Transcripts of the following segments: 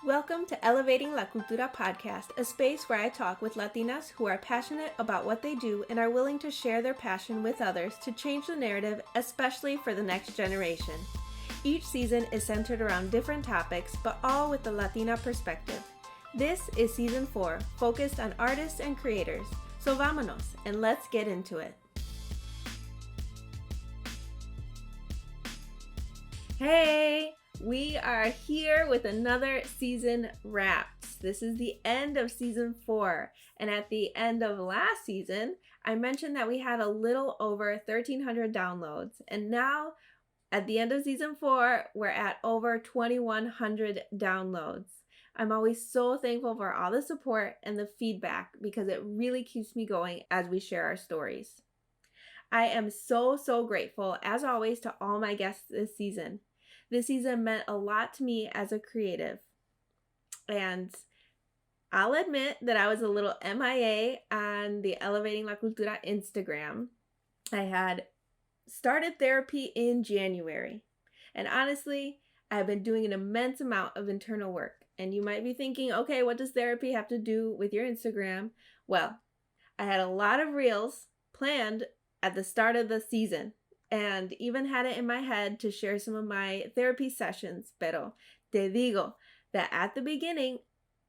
Welcome to Elevating La Cultura podcast, a space where I talk with Latinas who are passionate about what they do and are willing to share their passion with others to change the narrative, especially for the next generation. Each season is centered around different topics, but all with the Latina perspective. This is season 4, focused on artists and creators. So vámonos, and let's get into it. Hey! We are here with another season wrapped. This is the end of season 4. And at the end of last season, I mentioned that we had a little over 1,300 downloads. And now, at the end of season 4, we're at over 2,100 downloads. I'm always so thankful for all the support and the feedback because it really keeps me going as we share our stories. I am so grateful, as always, to all my guests this season. This season meant a lot to me as a creative. And I'll admit that I was a little MIA on the Elevating La Cultura Instagram. I had started therapy in January. And honestly, I've been doing an immense amount of internal work. And you might be thinking, okay, what does therapy have to do with your Instagram? Well, I had a lot of reels planned at the start of the season. And even had it in my head to share some of my therapy sessions. Pero te digo that at the beginning,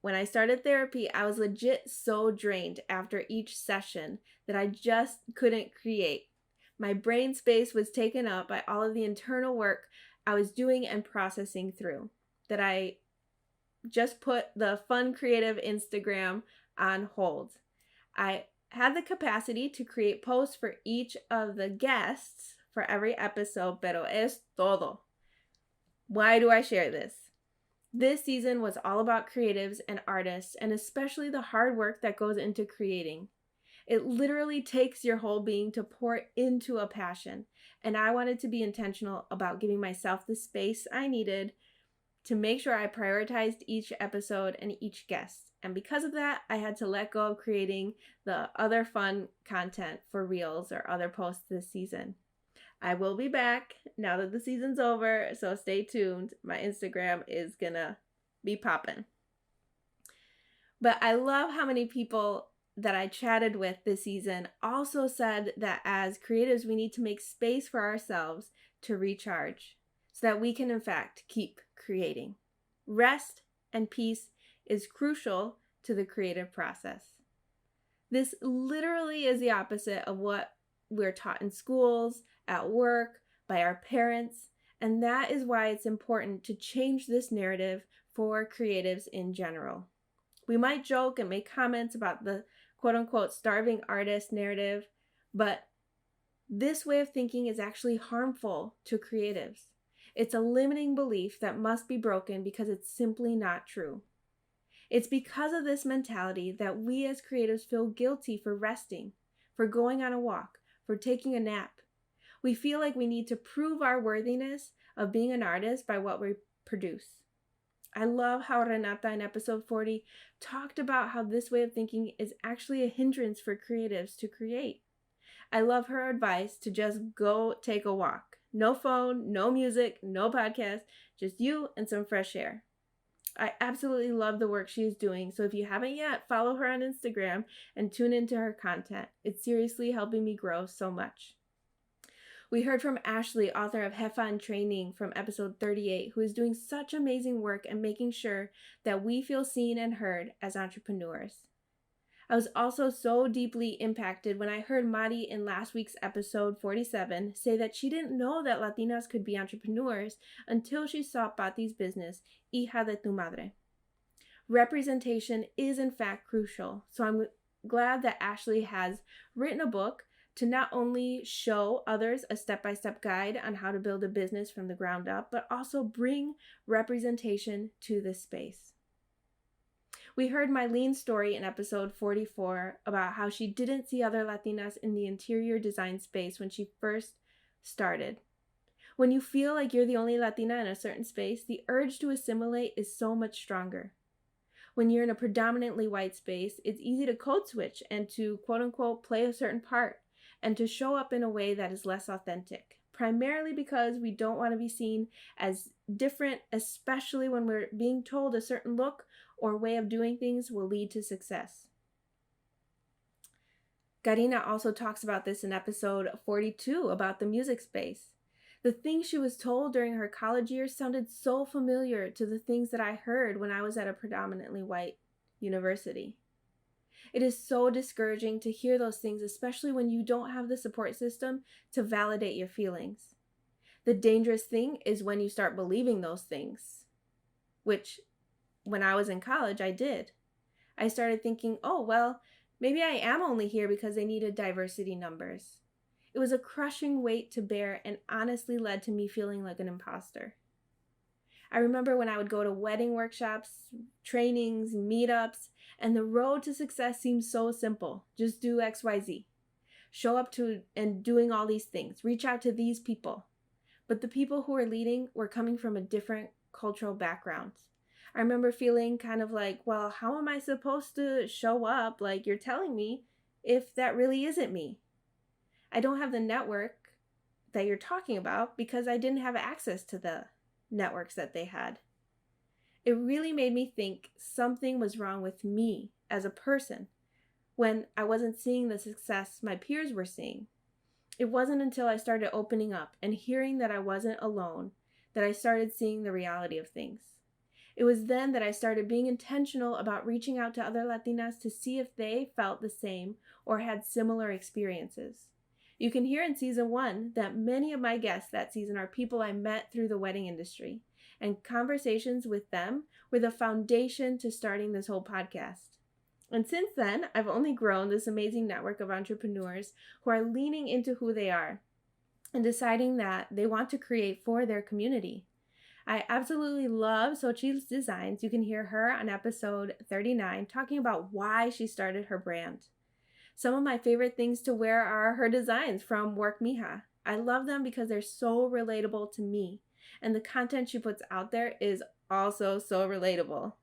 when I started therapy, I was legit so drained after each session that I just couldn't create. My brain space was taken up by all of the internal work I was doing and processing through, that I just put the fun creative Instagram on hold. I had the capacity to create posts for each of the guests for every episode, pero es todo. Why do I share this? This season was all about creatives and artists, and especially the hard work that goes into creating. It literally takes your whole being to pour into a passion, and I wanted to be intentional about giving myself the space I needed to make sure I prioritized each episode and each guest. And because of that, I had to let go of creating the other fun content for reels or other posts this season. I will be back now that the season's over, so stay tuned. My Instagram is gonna be popping. But I love how many people that I chatted with this season also said that as creatives, we need to make space for ourselves to recharge so that we can, in fact, keep creating. Rest and peace is crucial to the creative process. This literally is the opposite of what we're taught in schools, at work, by our parents, and that is why it's important to change this narrative for creatives in general. We might joke and make comments about the quote-unquote starving artist narrative, but this way of thinking is actually harmful to creatives. It's a limiting belief that must be broken because it's simply not true. It's because of this mentality that we as creatives feel guilty for resting, for going on a walk, for taking a nap. We feel like we need to prove our worthiness of being an artist by what we produce. I love how Renata in episode 40 talked about how this way of thinking is actually a hindrance for creatives to create. I love her advice to just go take a walk. No phone, no music, no podcast, just you and some fresh air. I absolutely love the work she is doing, so if you haven't yet, follow her on Instagram and tune into her content. It's seriously helping me grow so much. We heard from Ashley, author of Jefa in Training from episode 38, who is doing such amazing work and making sure that we feel seen and heard as entrepreneurs. I was also so deeply impacted when I heard Mari in last week's episode 47 say that she didn't know that Latinas could be entrepreneurs until she saw Pati's business, Hija de tu Madre. Representation is in fact crucial, so I'm glad that Ashley has written a book to not only show others a step-by-step guide on how to build a business from the ground up, but also bring representation to this space. We heard Mylene's story in episode 44 about how she didn't see other Latinas in the interior design space when she first started. When you feel like you're the only Latina in a certain space, the urge to assimilate is so much stronger. When you're in a predominantly white space, it's easy to code switch and to quote-unquote play a certain part and to show up in a way that is less authentic, primarily because we don't want to be seen as different, especially when we're being told a certain look or way of doing things will lead to success. Karina also talks about this in episode 42 about the music space. The things she was told during her college years sounded so familiar to the things that I heard when I was at a predominantly white university. It is so discouraging to hear those things, especially when you don't have the support system to validate your feelings. The dangerous thing is when you start believing those things, which when I was in college, I did. I started thinking, oh, well, maybe I am only here because they needed diversity numbers. It was a crushing weight to bear and honestly led to me feeling like an imposter. I remember when I would go to wedding workshops, trainings, meetups, and the road to success seemed so simple. Just do XYZ. Show up to and doing all these things. Reach out to these people. But the people who were leading were coming from a different cultural background. I remember feeling kind of like, well, how am I supposed to show up like you're telling me if that really isn't me? I don't have the network that you're talking about because I didn't have access to the networks that they had. It really made me think something was wrong with me as a person when I wasn't seeing the success my peers were seeing. It wasn't until I started opening up and hearing that I wasn't alone that I started seeing the reality of things. It was then that I started being intentional about reaching out to other Latinas to see if they felt the same or had similar experiences. You can hear in season 1 that many of my guests that season are people I met through the wedding industry, and conversations with them were the foundation to starting this whole podcast. And since then, I've only grown this amazing network of entrepreneurs who are leaning into who they are and deciding that they want to create for their community. I absolutely love Xochitl's designs. You can hear her on episode 39 talking about why she started her brand. Some of my favorite things to wear are her designs from Work Mija. I love them because they're so relatable to me, and the content she puts out there is also so relatable.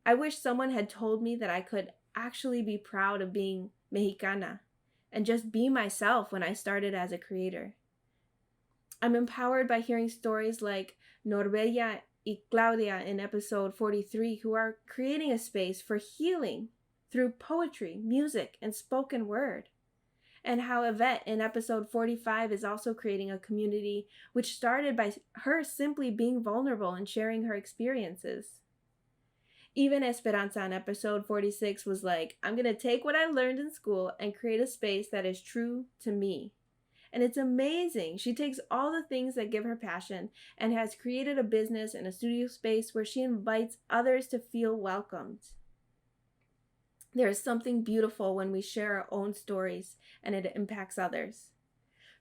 I wish someone had told me that I could actually be proud of being Mexicana and just be myself when I started as a creator. I'm empowered by hearing stories like Norbella y Claudia in episode 43, who are creating a space for healing through poetry, music, and spoken word. And how Yvette in episode 45 is also creating a community which started by her simply being vulnerable and sharing her experiences. Even Esperanza in episode 46 was like, I'm going to take what I learned in school and create a space that is true to me. And it's amazing. She takes all the things that give her passion and has created a business and a studio space where she invites others to feel welcomed. There is something beautiful when we share our own stories and it impacts others.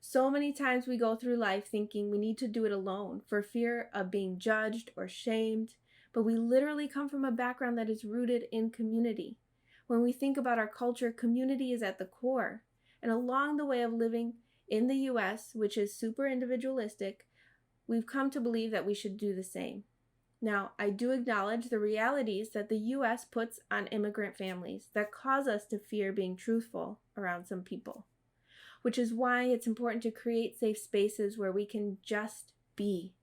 So many times we go through life thinking we need to do it alone for fear of being judged or shamed, but we literally come from a background that is rooted in community. When we think about our culture, community is at the core. And along the way of living in the US, which is super individualistic, we've come to believe that we should do the same. Now, I do acknowledge the realities that the US puts on immigrant families that cause us to fear being truthful around some people, which is why it's important to create safe spaces where we can just be.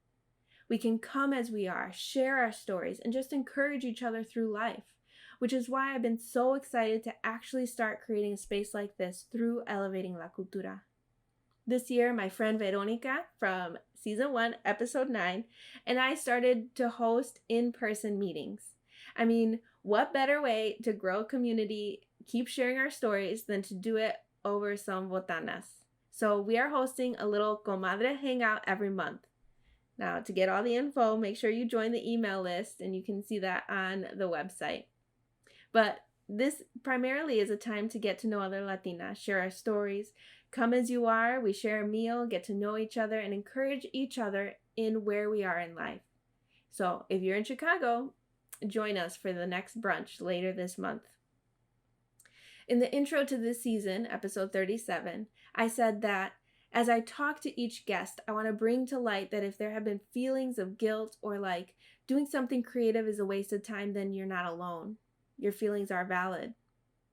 We can come as we are, share our stories, and just encourage each other through life, which is why I've been so excited to actually start creating a space like this through Elevating La Cultura. This year, my friend Veronica from season 1, episode 9, and I started to host in-person meetings. I mean, what better way to grow a community, keep sharing our stories, than to do it over some botanas? So we are hosting a little comadre hangout every month. Now, to get all the info, make sure you join the email list, and you can see that on the website. But this primarily is a time to get to know other Latinas, share our stories. Come as you are, we share a meal, get to know each other, and encourage each other in where we are in life. So if you're in Chicago, join us for the next brunch later this month. In the intro to this season, episode 37, I said that as I talk to each guest, I want to bring to light that if there have been feelings of guilt or like doing something creative is a waste of time, then you're not alone. Your feelings are valid.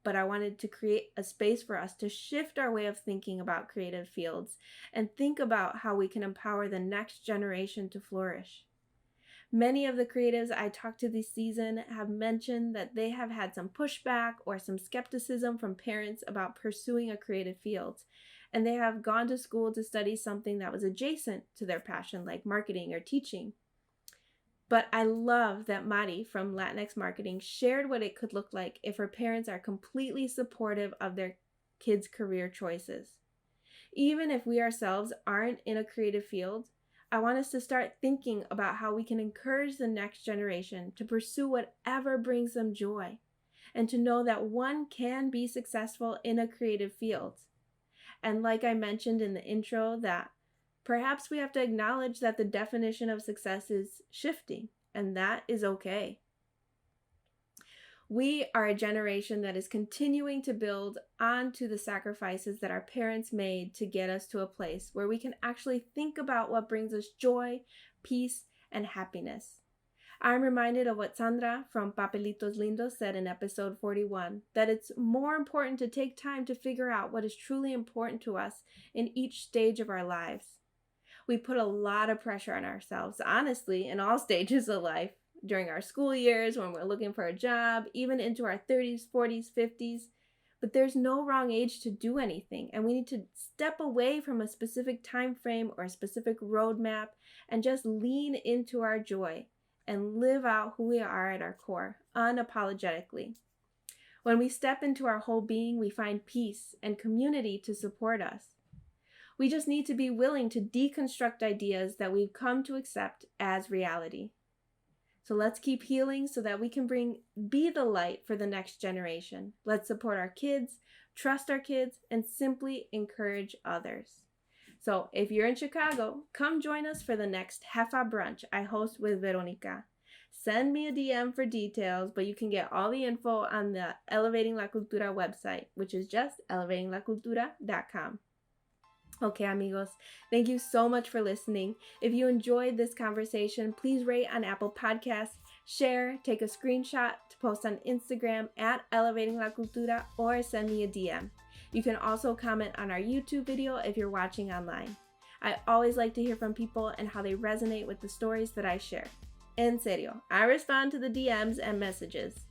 But I wanted to create a space for us to shift our way of thinking about creative fields and think about how we can empower the next generation to flourish. Many of the creatives I talked to this season have mentioned that they have had some pushback or some skepticism from parents about pursuing a creative field, and they have gone to school to study something that was adjacent to their passion, like marketing or teaching. But I love that Mari from Latinx Marketing shared what it could look like if her parents are completely supportive of their kids' career choices. Even if we ourselves aren't in a creative field, I want us to start thinking about how we can encourage the next generation to pursue whatever brings them joy, and to know that one can be successful in a creative field. And like I mentioned in the intro, that perhaps we have to acknowledge that the definition of success is shifting, and that is okay. We are a generation that is continuing to build onto the sacrifices that our parents made to get us to a place where we can actually think about what brings us joy, peace, and happiness. I'm reminded of what Sandra from Papelitos Lindos said in episode 41, that it's more important to take time to figure out what is truly important to us in each stage of our lives. We put a lot of pressure on ourselves, honestly, in all stages of life. During our school years, when we're looking for a job, even into our 30s, 40s, 50s. But there's no wrong age to do anything, and we need to step away from a specific time frame or a specific roadmap and just lean into our joy and live out who we are at our core, unapologetically. When we step into our whole being, we find peace and community to support us. We just need to be willing to deconstruct ideas that we've come to accept as reality. So let's keep healing so that we can be the light for the next generation. Let's support our kids, trust our kids, and simply encourage others. So if you're in Chicago, come join us for the next Jefa Brunch I host with Veronica. Send me a DM for details, but you can get all the info on the Elevating La Cultura website, which is just elevatinglacultura.com. Okay, amigos, thank you so much for listening. If you enjoyed this conversation, please rate on Apple Podcasts, share, take a screenshot to post on Instagram at Elevating La Cultura, or send me a DM. You can also comment on our YouTube video if you're watching online. I always like to hear from people and how they resonate with the stories that I share. En serio, I respond to the DMs and messages.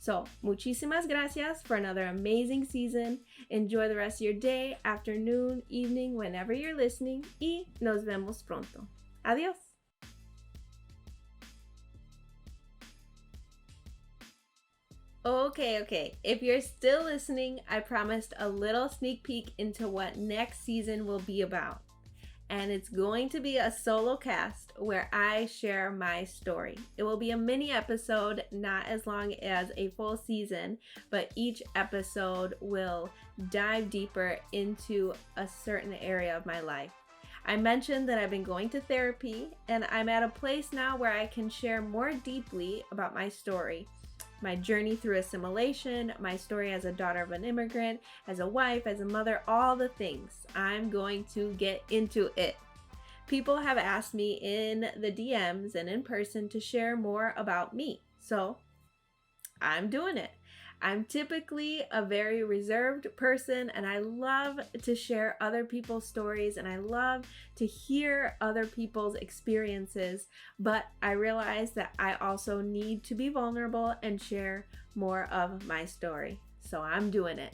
So, muchísimas gracias for another amazing season. Enjoy the rest of your day, afternoon, evening, whenever you're listening. Y nos vemos pronto. Adiós. Okay. If you're still listening, I promised a little sneak peek into what next season will be about. And it's going to be a solo cast where I share my story. It will be a mini episode, not as long as a full season, but each episode will dive deeper into a certain area of my life. I mentioned that I've been going to therapy, and I'm at a place now where I can share more deeply about my story. My journey through assimilation, my story as a daughter of an immigrant, as a wife, as a mother, all the things. I'm going to get into it. People have asked me in the DMs and in person to share more about me, so I'm doing it. I'm typically a very reserved person, and I love to share other people's stories, and I love to hear other people's experiences, but I realize that I also need to be vulnerable and share more of my story. So I'm doing it.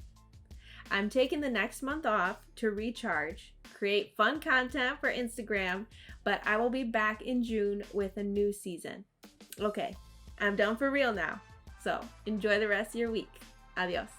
I'm taking the next month off to recharge, create fun content for Instagram, but I will be back in June with a new season. Okay, I'm done for real now. So enjoy the rest of your week. Adios.